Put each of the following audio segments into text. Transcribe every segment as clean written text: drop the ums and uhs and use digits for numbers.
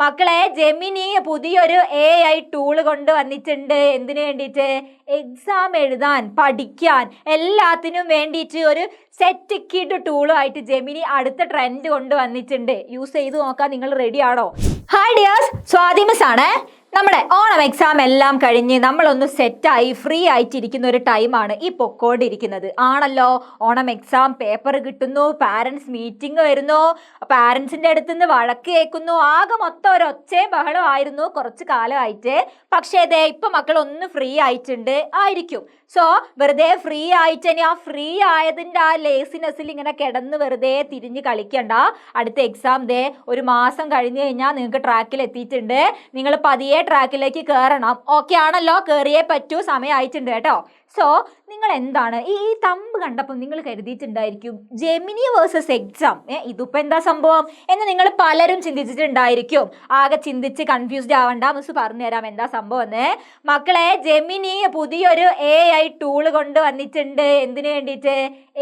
മക്കളെ ജെമിനി പുതിയൊരു AI tool കൊണ്ട് വന്നിട്ടുണ്ട്. എന്തിനു വേണ്ടിയിട്ട്? എക്സാം എഴുതാൻ, പഠിക്കാൻ, എല്ലാത്തിനും വേണ്ടിയിട്ട് ഒരു സെറ്റ് കിഡ് ടൂളുമായിട്ട് ജെമിനി അടുത്ത ട്രെൻഡ് കൊണ്ട് വന്നിട്ടുണ്ട്. യൂസ് ചെയ്ത് നോക്കാൻ നിങ്ങൾ റെഡി ആണോ? ഹായ് ഡിയേഴ്സ്, സ്വാതി മിസ് ആണ്. നമ്മുടെ ഓണം എക്സാം എല്ലാം കഴിഞ്ഞ് നമ്മളൊന്ന് സെറ്റായി ഫ്രീ ആയിട്ടിരിക്കുന്ന ഒരു ടൈമാണ് ഈ പൊക്കോണ്ടിരിക്കുന്നത്. ആണല്ലോ, ഓണം എക്സാം പേപ്പർ കിട്ടുന്നു, പാരൻസ് മീറ്റിംഗ് വരുന്നു, പാരൻസിൻ്റെ അടുത്തുനിന്ന് വഴക്ക് കേൾക്കുന്നു, ആകെ മൊത്തം ഒരു ഒച്ചയും ബഹളം ആയിരുന്നു കുറച്ച് കാലമായിട്ട്. പക്ഷേ ഇതേ ഇപ്പം മക്കൾ ഒന്ന് ഫ്രീ ആയിട്ടുണ്ട് ആയിരിക്കും. സോ വെറുതെ ഫ്രീ ആയിട്ട് ഇനി ആ ഫ്രീ ആയതിൻ്റെ ആ ലേസിനെസ്സിൽ ഇങ്ങനെ കിടന്ന് വെറുതെ തിരിഞ്ഞ് കളിക്കണ്ട. അടുത്ത എക്സാം ദേ ഒരു മാസം കഴിഞ്ഞ് കഴിഞ്ഞാൽ നിങ്ങൾക്ക് ട്രാക്കിൽ എത്തിയിട്ടുണ്ട്. നിങ്ങൾ പതിയെ ട്രാക്കിലേക്ക് കയറണം. ഓക്കെ ആണല്ലോ? കയറിയേ പറ്റൂ, സമയമായിട്ടുണ്ട് കേട്ടോ. സോ നിങ്ങൾ എന്താണ് ഈ തമ്പ് കണ്ടപ്പോൾ നിങ്ങൾ കരുതിയിട്ടുണ്ടായിരിക്കും ജെമിനി വേഴ്സസ് എക്സാം, ഇതിപ്പോൾ എന്താ സംഭവം എന്ന് നിങ്ങൾ പലരും ചിന്തിച്ചിട്ടുണ്ടായിരിക്കും. ആകെ ചിന്തിച്ച് കൺഫ്യൂസ്ഡ് ആവണ്ട, മിസ് പറഞ്ഞുതരാം എന്താ സംഭവം എന്ന്. മക്കളെ, ജെമിനി പുതിയൊരു AI ടൂള് കൊണ്ട് വന്നിട്ടുണ്ട്. എന്തിനു വേണ്ടിയിട്ട്?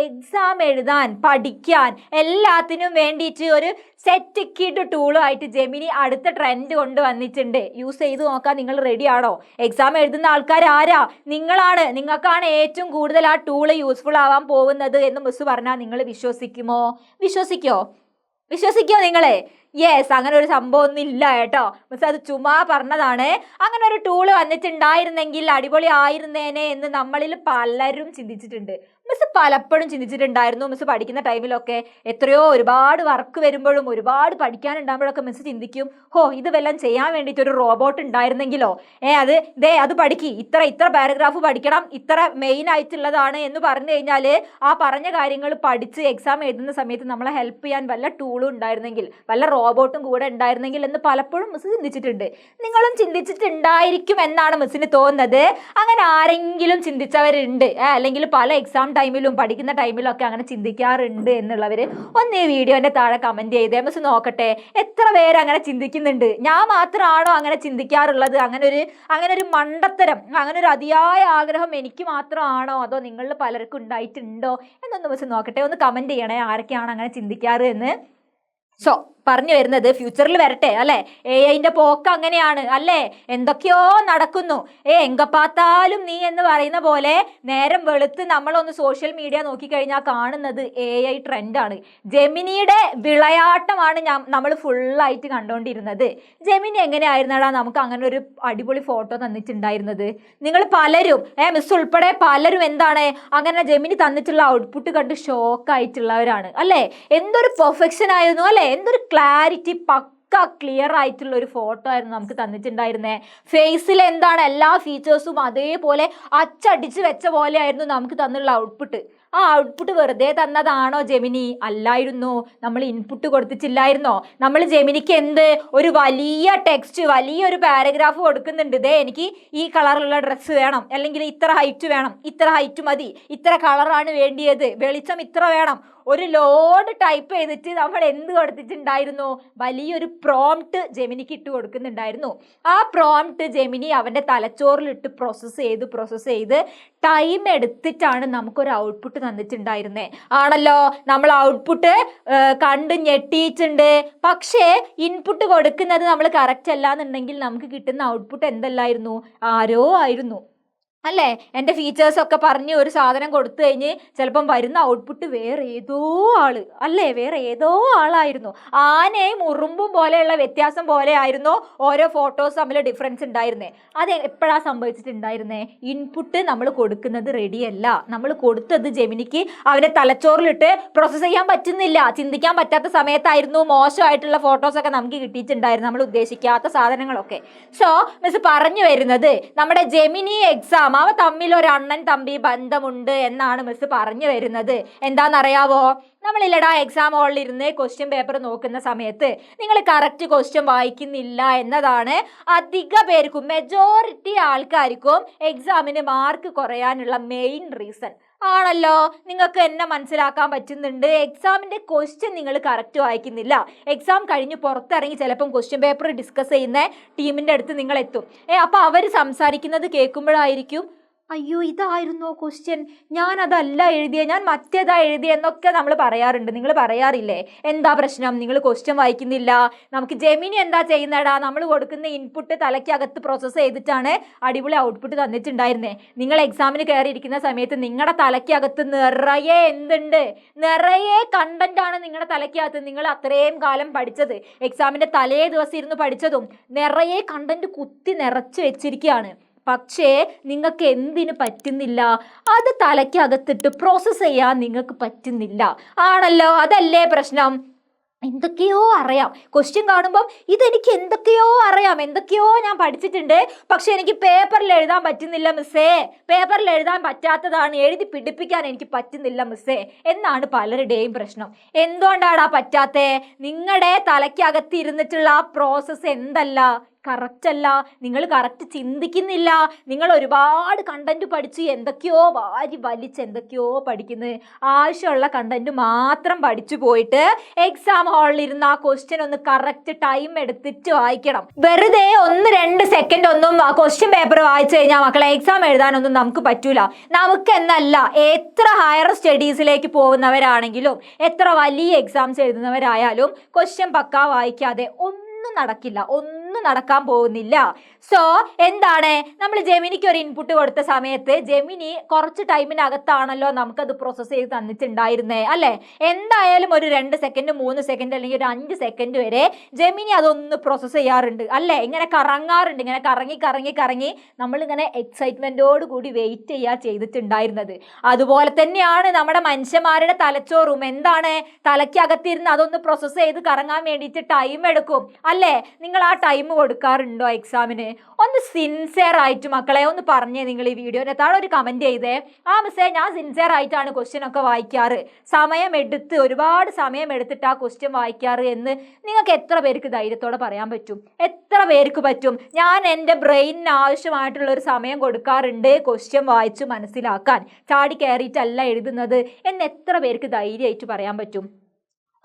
എക്സാം എഴുതാൻ, പഠിക്കാൻ, എല്ലാത്തിനും വേണ്ടിയിട്ട് ഒരു സെറ്റ് കിഡ് ടൂളുമായിട്ട് ജെമിനി അടുത്ത ട്രെൻഡ് കൊണ്ട് വന്നിട്ടുണ്ട്. യൂസ് ചെയ്ത് നോക്കാൻ നിങ്ങൾ റെഡി ആണോ? എക്സാം എഴുതുന്ന ആൾക്കാർ ആരാ? നിങ്ങളാണ്. നിങ്ങൾക്കാണ് ഏറ്റവും കൂടുതൽ ആ ടൂള് യൂസ്ഫുൾ ആവാൻ പോകുന്നത് എന്ന് മിസ് പറഞ്ഞാൽ നിങ്ങൾ വിശ്വസിക്കുമോ? വിശ്വസിക്കോ നിങ്ങളെ? യെസ്, അങ്ങനെ ഒരു സംഭവം ഒന്നും ഇല്ല കേട്ടോ. മിസ് അത് ചുമ്മാ പറഞ്ഞതാണ്. അങ്ങനെ ഒരു ടൂള് വന്നിട്ടുണ്ടായിരുന്നെങ്കിൽ അടിപൊളി ആയിരുന്നേനെ എന്ന് നമ്മളിൽ പലരും ചിന്തിച്ചിട്ടുണ്ട്. മിസ് പലപ്പോഴും ചിന്തിച്ചിട്ടുണ്ടായിരുന്നു. മിസ് പഠിക്കുന്ന ടൈമിലൊക്കെ എത്രയോ ഒരുപാട് വർക്ക് വരുമ്പോഴും ഒരുപാട് പഠിക്കാനുണ്ടാകുമ്പോഴൊക്കെ മിസ് ചിന്തിക്കും, ഇത് വല്ലതും ചെയ്യാൻ വേണ്ടിയിട്ട് ഒരു റോബോട്ട് ഉണ്ടായിരുന്നെങ്കിലോ, അത് പഠിക്കി, ഇത്ര പാരഗ്രാഫ് പഠിക്കണം, ഇത്ര മെയിൻ ആയിട്ടുള്ളതാണ് എന്ന് പറഞ്ഞു കഴിഞ്ഞാൽ ആ പറഞ്ഞ കാര്യങ്ങൾ പഠിച്ച് എക്സാം എഴുതുന്ന സമയത്ത് നമ്മളെ ഹെൽപ്പ് ചെയ്യാൻ വല്ല ടൂളും ഉണ്ടായിരുന്നെങ്കിൽ, വല്ല റോബോട്ടും കൂടെ ഉണ്ടായിരുന്നെങ്കിൽ എന്ന് പലപ്പോഴും മിസ് ചിന്തിച്ചിട്ടുണ്ട്. നിങ്ങളും ചിന്തിച്ചിട്ടുണ്ടായിരിക്കും എന്നാണ് മിസ്സിന് തോന്നുന്നത്. അങ്ങനെ ആരെങ്കിലും ചിന്തിച്ചവരുണ്ട്, അല്ലെങ്കിൽ പല എക്സാം ടൈമിലും പഠിക്കുന്ന ടൈമിലും ഒക്കെ അങ്ങനെ ചിന്തിക്കാറുണ്ട് എന്നുള്ളവർ ഒന്ന് ഈ വീഡിയോൻ്റെ താഴെ കമൻറ്റ് ചെയ്തേ. മിസ് നോക്കട്ടെ എത്ര പേര് അങ്ങനെ ചിന്തിക്കുന്നുണ്ട്. ഞാൻ മാത്രമാണോ അങ്ങനെ ചിന്തിക്കാറുള്ളത്? അങ്ങനെ ഒരു മണ്ടത്തരം, അങ്ങനെ ഒരു അതിയായ ആഗ്രഹം എനിക്ക് മാത്രമാണോ, അതോ നിങ്ങളിൽ പലർക്കും ഉണ്ടായിട്ടുണ്ടോ എന്നൊന്ന് മിസ് നോക്കട്ടെ. ഒന്ന് കമൻറ്റ് ചെയ്യണേ ആരൊക്കെയാണ് അങ്ങനെ ചിന്തിക്കാറ് എന്ന്. സോ പറഞ്ഞു വരുന്നത് ഫ്യൂച്ചറിൽ വരട്ടെ അല്ലേ? AIൻ്റെ പോക്ക് അങ്ങനെയാണ് അല്ലേ? എന്തൊക്കെയോ നടക്കുന്നു. എങ്ക പാത്താലും നീ എന്ന് പറയുന്ന പോലെ നേരം വെളുത്ത് നമ്മളൊന്ന് സോഷ്യൽ മീഡിയ നോക്കിക്കഴിഞ്ഞാൽ കാണുന്നത് AI ട്രെൻഡാണ്. ജെമിനിയുടെ വിളയാട്ടമാണ് നമ്മൾ ഫുള്ളായിട്ട് കണ്ടുകൊണ്ടിരുന്നത്. ജെമിനി എങ്ങനെയായിരുന്നാടാ നമുക്ക് അങ്ങനെ ഒരു അടിപൊളി ഫോട്ടോ തന്നിട്ടുണ്ടായിരുന്നത്? നിങ്ങൾ പലരും മിസ് ഉൾപ്പെടെ പലരും എന്താണ് അങ്ങനെ ജെമിനി തന്നിട്ടുള്ള ഔട്ട്പുട്ട് കണ്ട് ഷോക്കായിട്ടുള്ളവരാണ് അല്ലേ? എന്തൊരു പെർഫെക്ഷൻ ആയിരുന്നു അല്ലേ? എന്തൊരു ക്ലാരിറ്റി, പക്ക ക്ലിയർ ആയിട്ടുള്ള ഒരു ഫോട്ടോ ആയിരുന്നു നമുക്ക് തന്നിട്ടുണ്ടായിരുന്നേ. ഫേസിൽ എന്താണ് എല്ലാ ഫീച്ചേഴ്സും അതേപോലെ അച്ചടിച്ച് വെച്ച പോലെ ആയിരുന്നു നമുക്ക് തന്നുള്ള ഔട്ട്പുട്ട്. ആ ഔട്ട്പുട്ട് വെറുതെ തന്നതാണോ ജെമിനി? അല്ലായിരുന്നു. നമ്മൾ ഇൻപുട്ട് കൊടുത്തിട്ടില്ലായിരുന്നോ? നമ്മൾ ജെമിനിക്ക് ഒരു വലിയ ടെക്സ്റ്റ്, വലിയൊരു പാരഗ്രാഫ് കൊടുക്കുന്നുണ്ട്. എനിക്ക് ഈ കളറുള്ള ഡ്രസ്സ് വേണം, അല്ലെങ്കിൽ ഇത്ര ഹൈറ്റ് വേണം, ഇത്ര ഹൈറ്റ് മതി, ഇത്ര കളറാണ് വേണ്ടിയത്, വെളിച്ചം ഇത്ര വേണം, ഒരു ലോഡ് ടൈപ്പ് ചെയ്തിട്ട് നമ്മൾ എന്ത് കൊടുത്തിട്ടുണ്ടായിരുന്നു? വലിയൊരു പ്രോംപ്റ്റ് ജെമിനിക്ക് ഇട്ട് കൊടുക്കുന്നുണ്ടായിരുന്നു. ആ പ്രോംപ്റ്റ് ജെമിനി അവൻ്റെ തലച്ചോറിലിട്ട് പ്രോസസ്സ് ചെയ്ത് ടൈം എടുത്തിട്ടാണ് നമുക്കൊരു ഔട്ട്പുട്ട് തന്നിട്ടുണ്ടായിരുന്നേ. ആണല്ലോ, നമ്മൾ ഔട്ട്പുട്ട് കണ്ട് ഞെട്ടിയിട്ടുണ്ട്. പക്ഷേ ഇൻപുട്ട് കൊടുക്കുന്നത് നമ്മൾ കറക്റ്റ് അല്ല എന്നുണ്ടെങ്കിൽ നമുക്ക് കിട്ടുന്ന ഔട്ട്പുട്ട് എന്തല്ലായിരുന്നു? ആരോ ആയിരുന്നു അല്ലേ? എൻ്റെ ഫീച്ചേഴ്സൊക്കെ പറഞ്ഞ് ഒരു സാധനം കൊടുത്തു കഴിഞ്ഞ് ചിലപ്പം വരുന്ന ഔട്ട്പുട്ട് വേറെ ഏതോ ആള് അല്ലേ? വേറെ ഏതോ ആളായിരുന്നു. ആനയും ഉറുമ്പും പോലെയുള്ള വ്യത്യാസം പോലെ ആയിരുന്നു ഓരോ ഫോട്ടോസ് തമ്മിൽ ഡിഫറൻസ് ഉണ്ടായിരുന്നേ. അത് എപ്പോഴാണ് സംഭവിച്ചിട്ടുണ്ടായിരുന്നേ? ഇൻപുട്ട് നമ്മൾ കൊടുക്കുന്നത് റെഡിയല്ല. നമ്മൾ കൊടുത്തത് ജെമിനിക്ക് അവൻ്റെ തലച്ചോറിലിട്ട് പ്രോസസ്സ് ചെയ്യാൻ പറ്റുന്നില്ല. ചിന്തിക്കാൻ പറ്റാത്ത സമയത്തായിരുന്നു മോശമായിട്ടുള്ള ഫോട്ടോസൊക്കെ നമുക്ക് കിട്ടിയിട്ടുണ്ടായിരുന്നു, നമ്മൾ ഉദ്ദേശിക്കാത്ത സാധനങ്ങളൊക്കെ. സോ മിസ് പറഞ്ഞു വരുന്നത് നമ്മുടെ ജെമിനി എക്സാം അവ തമ്മിൽ ഒരു അണ്ണൻ തമ്പി ബന്ധമുണ്ട് എന്നാണ് മിസ് പറഞ്ഞു വരുന്നത്. എന്താണെന്നറിയാവോ? നമ്മളില്ലടാ എക്സാം ഹാളിലിരുന്ന് ക്വസ്റ്റ്യൻ പേപ്പർ നോക്കുന്ന സമയത്ത് നിങ്ങൾ കറക്റ്റ് ക്വസ്റ്റ്യൻ വായിക്കുന്നില്ല എന്നതാണ് അധിക പേർക്കും, മെജോറിറ്റി ആൾക്കാർക്കും എക്സാമിന് മാർക്ക് കുറയാനുള്ള മെയിൻ റീസൺ. ആണല്ലോ, നിങ്ങൾക്ക് എന്നെ മനസ്സിലാക്കാൻ പറ്റുന്നുണ്ട്. എക്സാമിൻ്റെ ക്വസ്റ്റ്യൻ നിങ്ങൾ കറക്റ്റ് വായിക്കുന്നില്ല. എക്സാം കഴിഞ്ഞ് പുറത്തിറങ്ങി ചിലപ്പം ക്വസ്റ്റ്യൻ പേപ്പർ ഡിസ്കസ് ചെയ്യുന്ന ടീമിൻ്റെ അടുത്ത് നിങ്ങൾ എത്തും. അപ്പോൾ അവർ സംസാരിക്കുന്നത് കേൾക്കുമ്പോഴായിരിക്കും അയ്യോ ഇതായിരുന്നോ ക്വസ്റ്റ്യൻ, ഞാൻ അതല്ല എഴുതിയ, ഞാൻ മറ്റേതാ എഴുതിയെന്നൊക്കെ നമ്മൾ പറയാറുണ്ട്. നിങ്ങൾ പറയാറില്ലേ? എന്താ പ്രശ്നം? നിങ്ങൾ ക്വസ്റ്റ്യൻ വായിക്കുന്നില്ല. നമുക്ക് ജെമിനി എന്താ ചെയ്യുന്നടാ, നമ്മൾ കൊടുക്കുന്ന ഇൻപുട്ട് തലയ്ക്കകത്ത് പ്രോസസ്സ് ചെയ്തിട്ടാണ് അടിപൊളി ഔട്ട്പുട്ട് തന്നിട്ടുണ്ടായിരുന്നേ. നിങ്ങൾ എക്സാമിന് കയറിയിരിക്കുന്ന സമയത്ത് നിങ്ങളുടെ തലയ്ക്കകത്ത് നിറയെ എന്തുണ്ട്? നിറയെ കണ്ടന്റ് ആണ് നിങ്ങളുടെ തലയ്ക്കകത്ത്. നിങ്ങൾ അത്രയും കാലം പഠിച്ചത്, എക്സാമിന്റെ തലേ ദിവസം ഇരുന്ന് പഠിച്ചതും നിറയെ കണ്ടന്റ് കുത്തി നിറച്ച് വെച്ചിരിക്കുകയാണ്. പക്ഷേ നിങ്ങൾക്ക് എന്തിനു പറ്റുന്നില്ല? അത് തലയ്ക്കകത്തിട്ട് പ്രോസസ്സ് ചെയ്യാൻ നിങ്ങൾക്ക് പറ്റുന്നില്ല. ആണല്ലോ, അതല്ലേ പ്രശ്നം? എന്തൊക്കെയോ അറിയാം, ക്വസ്റ്റ്യൻ കാണുമ്പം ഇതെനിക്ക് എന്തൊക്കെയോ അറിയാം, എന്തൊക്കെയോ ഞാൻ പഠിച്ചിട്ടുണ്ട്, പക്ഷെ എനിക്ക് പേപ്പറിൽ എഴുതാൻ പറ്റുന്നില്ല മിസ്സേ, പേപ്പറിൽ എഴുതാൻ പറ്റാത്തതാണ്, എഴുതി പിടിപ്പിക്കാൻ എനിക്ക് പറ്റുന്നില്ല മിസ്സേ എന്നാണ് പലരുടെയും പ്രശ്നം. എന്തുകൊണ്ടാണ് പറ്റാത്തേ? നിങ്ങളുടെ തലയ്ക്കകത്ത് ഇരുന്നിട്ടുള്ള ആ പ്രോസസ്സ് എന്തല്ല, കറക്റ്റ് അല്ല. നിങ്ങൾ കറക്റ്റ് ചിന്തിക്കുന്നില്ല. നിങ്ങൾ ഒരുപാട് കണ്ടന്റ് പഠിച്ച് എന്തൊക്കെയോ വാരി വലിച്ച് എന്തൊക്കെയോ പഠിക്കുന്നത്, ആവശ്യമുള്ള കണ്ടന്റ് മാത്രം പഠിച്ചു പോയിട്ട് എക്സാം ഹാളിൽ ഇരുന്ന് ആ ക്വസ്റ്റ്യൻ ഒന്ന് കറക്റ്റ് ടൈം എടുത്തിട്ട് വായിക്കണം. വെറുതെ 1-2 സെക്കൻഡ് ഒന്നും ആ ക്വസ്റ്റ്യൻ പേപ്പർ വായിച്ചു കഴിഞ്ഞാൽ മക്കളെ എക്സാം എഴുതാനൊന്നും നമുക്ക് പറ്റൂല. നമുക്ക് എന്നല്ല, എത്ര ഹയർ സ്റ്റഡീസിലേക്ക് പോകുന്നവരാണെങ്കിലും എത്ര വലിയ എക്സാംസ് എഴുതുന്നവരായാലും ക്വസ്റ്റ്യൻ പക്കാ വായിക്കാതെ ഒന്നും നടക്കില്ല, ഒന്നും നടക്കാൻ പോകുന്നില്ല. സോ എന്താണ്, നമ്മൾ ജെമിനിക്ക് ഒരു ഇൻപുട്ട് കൊടുത്ത സമയത്ത് ജെമിനി കുറച്ച് ടൈമിനകത്താണല്ലോ നമുക്കത് പ്രോസസ്സ് ചെയ്ത് തന്നിട്ടുണ്ടായിരുന്നേ അല്ലേ? എന്തായാലും ഒരു 2 സെക്കൻഡ് 3 സെക്കൻഡ് അല്ലെങ്കിൽ ഒരു 5 സെക്കൻഡ് വരെ ജെമിനി അതൊന്ന് പ്രോസസ്സ് ചെയ്യാറുണ്ട് അല്ലേ? ഇങ്ങനെ കറങ്ങാറുണ്ട്, ഇങ്ങനെ കറങ്ങി കറങ്ങി കറങ്ങി നമ്മളിങ്ങനെ എക്സൈറ്റ്മെന്റോട് കൂടി വെയിറ്റ് ചെയ്യാ ചെയ്തിട്ടുണ്ടായിരുന്നത്. അതുപോലെ തന്നെയാണ് നമ്മുടെ മനുഷ്യന്മാരുടെ തലച്ചോറും. എന്താണ്, തലയ്ക്കകത്തിരുന്ന് അതൊന്ന് പ്രോസസ്സ് ചെയ്ത് കറങ്ങാൻ വേണ്ടിയിട്ട് ടൈം എടുക്കും അല്ലേ? നിങ്ങൾ ആ ടൈം കൊടുക്കാറുണ്ടോ എക്സാമിന്? ഒന്ന് സിൻസിയർ ആയിട്ട് മക്കളെ ഒന്ന് പറഞ്ഞേ. നിങ്ങൾ ഈ വീഡിയോയുടെ താഴെ ഒരു കമന്റ് ചെയ്തേ, ആ മിസ്സേ ഞാൻ സിൻസിയർ ആയിട്ടാണ് ക്വസ്റ്റ്യൻ ഒക്കെ വായിക്കാറ്, സമയമെടുത്ത് ഒരുപാട് സമയം എടുത്തിട്ട് ആ ക്വസ്റ്റ്യൻ വായിക്കാറ് എന്ന് നിങ്ങൾക്ക് എത്ര പേർക്ക് ധൈര്യത്തോടെ പറയാൻ പറ്റും? എത്ര പേർക്ക് പറ്റും? ഞാൻ എൻ്റെ ബ്രെയിനിന് ആവശ്യമായിട്ടുള്ള ഒരു സമയം കൊടുക്കാറുണ്ട് ക്വസ്റ്റ്യൻ വായിച്ച് മനസ്സിലാക്കാൻ, ചാടി കയറിയിട്ടല്ല എഴുതുന്നത് എന്ന് എത്ര പേർക്ക് ധൈര്യമായിട്ട് പറയാൻ പറ്റും?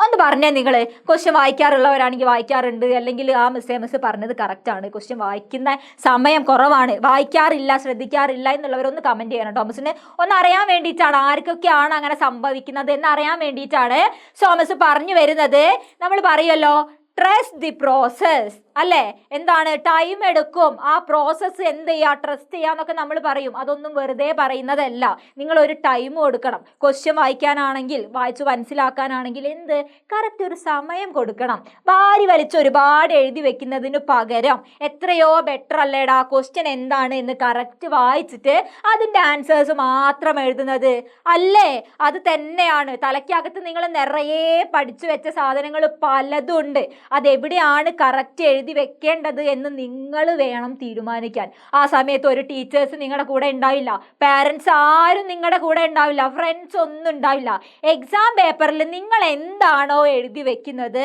ഒന്ന് പറഞ്ഞേ. നിങ്ങൾ ക്വസ്റ്റ്യൻ വായിക്കാറുള്ളവരാണെങ്കിൽ വായിക്കാറുണ്ട്, അല്ലെങ്കിൽ ആ മിസ് പറഞ്ഞത് കറക്റ്റാണ്, ക്വസ്റ്റ്യൻ വായിക്കുന്ന സമയം കുറവാണ്, വായിക്കാറില്ല ശ്രദ്ധിക്കാറില്ല എന്നുള്ളവരൊന്ന് കമൻറ്റ് ചെയ്യണം. ടോമസിന് ഒന്ന് അറിയാൻ വേണ്ടിയിട്ടാണ്, ആർക്കൊക്കെയാണ് അങ്ങനെ സംഭവിക്കുന്നത് എന്ന് അറിയാൻ വേണ്ടിയിട്ടാണ് ടോമസ് പറഞ്ഞു വരുന്നത്. നമ്മൾ പറയുമല്ലോ ട്രസ്റ്റ് ദി പ്രോസസ് അല്ലേ? എന്താണ്, ടൈം എടുക്കും, ആ പ്രോസസ്സ് എന്ത് ചെയ്യുക, ട്രസ്റ്റ് ചെയ്യാന്നൊക്കെ നമ്മൾ പറയും. അതൊന്നും വെറുതെ പറയുന്നതല്ല, നിങ്ങൾ ഒരു ടൈം കൊടുക്കണം. ക്വസ്റ്റ്യൻ വായിക്കാനാണെങ്കിൽ, വായിച്ച് മനസ്സിലാക്കാനാണെങ്കിൽ എന്ത് കറക്റ്റ് ഒരു സമയം കൊടുക്കണം. വാരി വലിച്ച് ഒരുപാട് എഴുതി വെക്കുന്നതിന് പകരം എത്രയോ ബെറ്റർ അല്ലേടാ ക്വസ്റ്റ്യൻ എന്താണ് എന്ന് കറക്റ്റ് വായിച്ചിട്ട് അതിൻ്റെ ആൻസേഴ്സ് മാത്രം എഴുതുന്നത് അല്ലേ? അത് തന്നെയാണ്. തലയ്ക്കകത്ത് നിങ്ങൾ നിറയെ പഠിച്ചു വെച്ച സാധനങ്ങൾ പലതും ഉണ്ട്, അതെവിടെയാണ് കറക്റ്റ് എഴുതി വെക്കേണ്ടത് എന്ന് നിങ്ങൾ വേണം തീരുമാനിക്കാൻ. ആ സമയത്ത് ഒരു ടീച്ചേഴ്സ് നിങ്ങളുടെ കൂടെ ഉണ്ടാവില്ല, പാരൻസ് ആരും നിങ്ങളുടെ കൂടെ ഉണ്ടാവില്ല, ഫ്രണ്ട്സ് ഒന്നും ഉണ്ടാവില്ല. എക്സാം പേപ്പറിൽ നിങ്ങൾ എന്താണോ എഴുതി വെക്കുന്നത്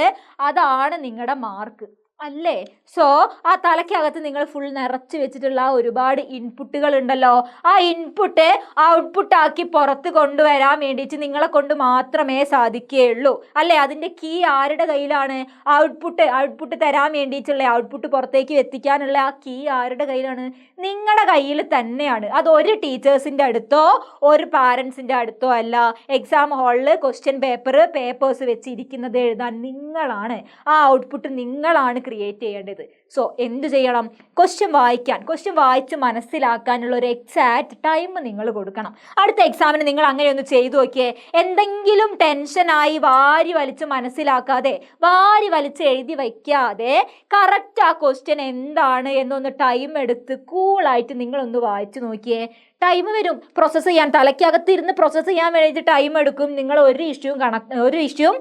അതാണ് നിങ്ങളുടെ മാർക്ക് അല്ലേ? സോ ആ തലയ്ക്കകത്ത് നിങ്ങൾ ഫുൾ നിറച്ച് വെച്ചിട്ടുള്ള ഒരുപാട് ഇൻപുട്ടുകൾ ഉണ്ടല്ലോ, ആ ഇൻപുട്ട് ഔട്ട്പുട്ടാക്കി പുറത്ത് കൊണ്ടുവരാൻ വേണ്ടിയിട്ട് നിങ്ങളെ കൊണ്ട് മാത്രമേ സാധിക്കുകയുള്ളൂ അല്ലേ? അതിൻ്റെ കീ ആരുടെ കയ്യിലാണ്? ഔട്ട്പുട്ട് തരാൻ വേണ്ടിയിട്ടുള്ള, ഔട്ട്പുട്ട് പുറത്തേക്ക് എത്തിക്കാനുള്ള ആ കീ ആരുടെ കയ്യിലാണ്? നിങ്ങളുടെ കയ്യിൽ തന്നെയാണ്. അത് ഒരു ടീച്ചേഴ്സിൻ്റെ അടുത്തോ ഒരു പാരൻസിൻ്റെ അടുത്തോ അല്ല. എക്സാം ഹാളിൽ ക്വസ്റ്റ്യൻ പേപ്പേഴ്സ് വെച്ചിരിക്കുന്നത് എഴുതാൻ നിങ്ങളാണ്, ആ ഔട്ട്പുട്ട് നിങ്ങളാണ് ക്രിയേറ്റ് ചെയ്യേണ്ടത്. സോ എന്ത് ചെയ്യണം? ക്വസ്റ്റ്യൻ വായിച്ച് മനസ്സിലാക്കാനുള്ള ഒരു എക്സാക്ട് ടൈം നിങ്ങൾ കൊടുക്കണം. അടുത്ത എക്സാമിന് നിങ്ങൾ അങ്ങനെ ഒന്ന് ചെയ്തു നോക്കിയേ. എന്തെങ്കിലും ടെൻഷനായി വാരി വലിച്ച് മനസ്സിലാക്കാതെ, വാരി വലിച്ച് എഴുതി വയ്ക്കാതെ കറക്റ്റ് ആ ക്വസ്റ്റ്യൻ എന്താണ് എന്നൊന്ന് ടൈം എടുത്ത് കൂളായിട്ട് നിങ്ങളൊന്ന് വായിച്ചു നോക്കിയേ. ടൈം വരും പ്രോസസ്സ് ചെയ്യാൻ, തലയ്ക്കകത്ത് ഇരുന്ന് പ്രോസസ്സ് ചെയ്യാൻ വേണ്ടിയിട്ട് ടൈം എടുക്കും. നിങ്ങൾ ഒരു ഇഷ്യൂവും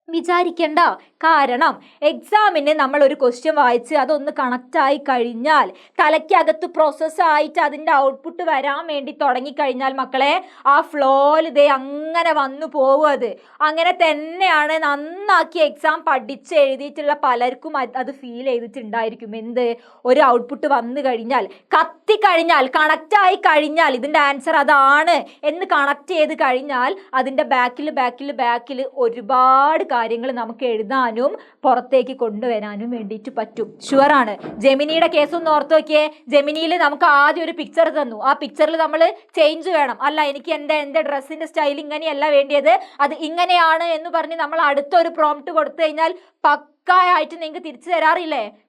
വിചാരിക്കേണ്ട. കാരണം എക്സാമിന് നമ്മൾ ഒരു ക്വസ്റ്റ്യൻ വായിച്ച് അതൊന്ന് കണക്റ്റായി കഴിഞ്ഞാൽ, തലയ്ക്കകത്ത് പ്രോസസ്സായിട്ട് അതിൻ്റെ ഔട്ട്പുട്ട് വരാൻ വേണ്ടി തുടങ്ങിക്കഴിഞ്ഞാൽ മക്കളെ ആ ഫ്ലോയിൽ ഇതേ അങ്ങനെ വന്നു പോകും. അങ്ങനെ തന്നെയാണ് നന്നാക്കി എക്സാം പഠിച്ച് എഴുതിയിട്ടുള്ള പലർക്കും അത് ഫീൽ ചെയ്തിട്ടുണ്ടായിരിക്കും. എന്ത്, ഒരു ഔട്ട്പുട്ട് വന്നു കഴിഞ്ഞാൽ, കത്തിക്കഴിഞ്ഞാൽ, കണക്റ്റായി കഴിഞ്ഞാൽ, ഇതിൻ്റെ ആൻസർ അതാണ് എന്ന് കണക്ട് ചെയ്ത് കഴിഞ്ഞാൽ അതിൻ്റെ ബാക്കിൽ ഒരുപാട് കാര്യങ്ങൾ നമുക്ക് എഴുതാനും പുറത്തേക്ക് കൊണ്ടുവരാനും വേണ്ടിയിട്ട് പറ്റും. ഷുവറാണ്. ജെമിനിയുടെ കേസ് ഒന്ന് ഓർത്ത് നോക്കിയേ. ജെമിനിയിൽ നമുക്ക് ആദ്യം ഒരു പിക്ചർ തന്നു. ആ പിക്ചറിൽ നമ്മൾ ചേഞ്ച് വേണം. അല്ല, എനിക്ക് എൻ്റെ ഡ്രസ്സിൻ്റെ സ്റ്റൈൽ ഇങ്ങനെയല്ല വേണ്ടിയത്, അത് ഇങ്ങനെയാണ് എന്ന് പറഞ്ഞ് നമ്മൾ അടുത്തൊരു പ്രോംപ്റ്റ് കൊടുത്തു കഴിഞ്ഞാൽ പക്കായിട്ട് നിങ്ങൾക്ക് തിരിച്ചു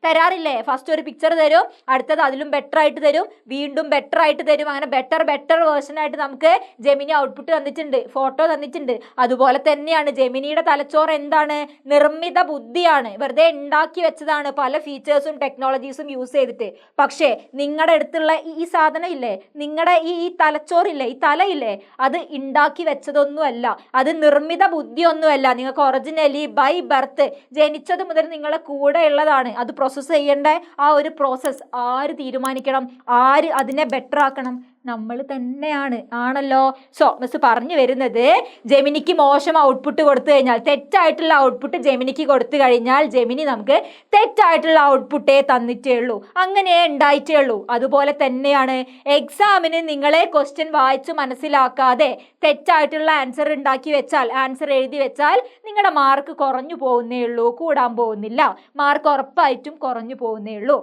തരാറില്ലേ? ഫസ്റ്റ് ഒരു പിക്ചർ തരും, അടുത്തത് അതിലും ബെറ്റർ ആയിട്ട് തരും, വീണ്ടും ബെറ്റർ ആയിട്ട് തരും. അങ്ങനെ ബെറ്റർ വേർഷൻ ആയിട്ട് നമുക്ക് ജെമിനി ഔട്ട്പുട്ട് തന്നിട്ടുണ്ട്, ഫോട്ടോ തന്നിട്ടുണ്ട്. അതുപോലെ തന്നെയാണ് ജെമിനിയുടെ തലച്ചോറ് എന്താണ്? നിർമ്മിത ബുദ്ധിയാണ്, വെറുതെ ഉണ്ടാക്കി വെച്ചതാണ് പല ഫീച്ചേഴ്സും ടെക്നോളജീസും യൂസ് ചെയ്തിട്ട്. പക്ഷേ നിങ്ങളുടെ അടുത്തുള്ള ഈ സാധനം ഇല്ലേ, നിങ്ങളുടെ ഈ തലച്ചോറില്ലേ, ഈ തലയില്ലേ, അത് ഉണ്ടാക്കി വെച്ചതൊന്നുമല്ല, അത് നിർമ്മിത ബുദ്ധിയൊന്നുമല്ല. നിങ്ങൾക്ക് ഒറിജിനലി ബൈ ബർത്ത് ജനിച്ചത് മുതൽ നിങ്ങളെ കൂടെ ഉള്ളതാണ്. അത് പ്രോസസ്സ് ചെയ്യേണ്ട ആ ഒരു പ്രോസസ്സ് ആര് തീരുമാനിക്കണം? ആര് അതിനെ ബെറ്റർ ആക്കണം? നമ്മൾ തന്നെയാണ്. ആണല്ലോ. സോ മിസ് പറഞ്ഞു വരുന്നത്, ജെമിനിക്ക് മോശം ഔട്ട്പുട്ട് കൊടുത്തു കഴിഞ്ഞാൽ, തെറ്റായിട്ടുള്ള ഔട്ട്പുട്ട് ജെമിനിക്ക് കൊടുത്തു കഴിഞ്ഞാൽ ജെമിനി നമുക്ക് തെറ്റായിട്ടുള്ള ഔട്ട്പുട്ടേ തന്നിട്ടേ ഉള്ളൂ, അങ്ങനെ ഉണ്ടായിട്ടേ ഉള്ളൂ. അതുപോലെ തന്നെയാണ് എക്സാമിന് നിങ്ങളെ ക്വസ്റ്റ്യൻ വായിച്ച് മനസ്സിലാക്കാതെ തെറ്റായിട്ടുള്ള ആൻസർ ഉണ്ടാക്കി വെച്ചാൽ, ആൻസർ എഴുതി വെച്ചാൽ നിങ്ങളുടെ മാർക്ക് കുറഞ്ഞു പോകുന്നേ ഉള്ളൂ, കൂടാൻ പോകുന്നില്ല. മാർക്ക് ഉറപ്പായിട്ടും കുറഞ്ഞു പോകുന്നേ ഉള്ളൂ.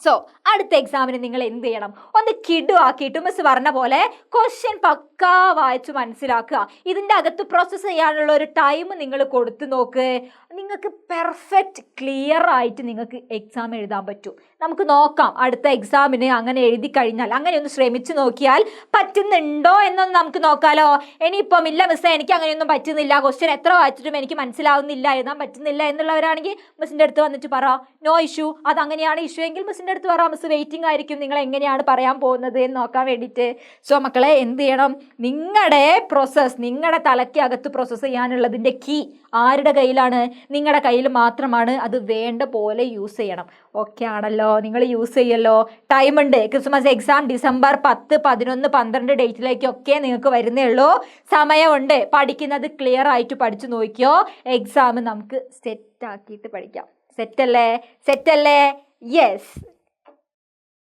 സോ അടുത്ത എക്സാമിന് നിങ്ങൾ എന്ത് ചെയ്യണം? ഒന്ന് കിടുവാക്കിയിട്ട് മിസ് പറഞ്ഞ പോലെ ക്വസ്റ്റ്യൻ പക്കാ വായിച്ച് മനസ്സിലാക്കുക. ഇതിൻ്റെ അകത്ത് പ്രോസസ്സ് ചെയ്യാനുള്ള ഒരു ടൈം നിങ്ങൾ കൊടുത്തു നോക്ക്. നിങ്ങൾക്ക് പെർഫെക്റ്റ് ക്ലിയർ ആയിട്ട് നിങ്ങൾക്ക് എക്സാം എഴുതാൻ പറ്റും. നമുക്ക് നോക്കാം അടുത്ത എക്സാമിന് അങ്ങനെ എഴുതി കഴിഞ്ഞാൽ, അങ്ങനെ ഒന്ന് ശ്രമിച്ചു നോക്കിയാൽ പറ്റുന്നുണ്ടോ എന്നൊന്ന് നമുക്ക് നോക്കാലോ. ഇനിയിപ്പം ഇല്ല മിസ്സേ എനിക്ക് അങ്ങനെയൊന്നും പറ്റുന്നില്ല, ക്വസ്റ്റ്യൻ എത്ര വായിച്ചിട്ടും എനിക്ക് മനസ്സിലാവുന്നില്ല, എഴുതാൻ പറ്റുന്നില്ല എന്നുള്ളവരാണെങ്കിൽ മിസ്സിൻ്റെ അടുത്ത് വന്നിട്ട് പറ, നോ ഇഷ്യൂ. അത് അങ്ങനെയാണ് ഇഷ്യൂ എങ്കിൽ മിസ്സിൻ്റെ അടുത്ത് പറ, മിസ് വെയിറ്റിംഗ് ആയിരിക്കും നിങ്ങൾ എങ്ങനെയാണ് പറയാൻ പോകുന്നത് എന്ന് നോക്കാൻ വേണ്ടിയിട്ട്. സോ മക്കളെ എന്ത് ചെയ്യണം? നിങ്ങളുടെ പ്രോസസ്സ്, നിങ്ങളുടെ തലയ്ക്ക് അകത്ത് പ്രോസസ്സ് ചെയ്യാനുള്ളതിൻ്റെ കീ ആരുടെ കയ്യിലാണ്? നിങ്ങളുടെ കയ്യിൽ മാത്രമാണ്. അത് വേണ്ട പോലെ യൂസ് ചെയ്യണം. ഓക്കെ ആണല്ലോ? നിങ്ങൾ യൂസ് ചെയ്യല്ലോ. ടൈമുണ്ട്. ക്രിസ്മസ് എക്സാം ഡിസംബർ 10, 11, 12 ഡേറ്റിലേക്കൊക്കെ നിങ്ങൾക്ക് വരുന്നേ ഉള്ളൂ. സമയമുണ്ട്. പഠിക്കുന്നത് ക്ലിയർ ആയിട്ട് പഠിച്ചു നോക്കിയോ. എക്സാം നമുക്ക് സെറ്റ് ആക്കിയിട്ട് പഠിക്കാം. സെറ്റല്ലേ? യെസ്.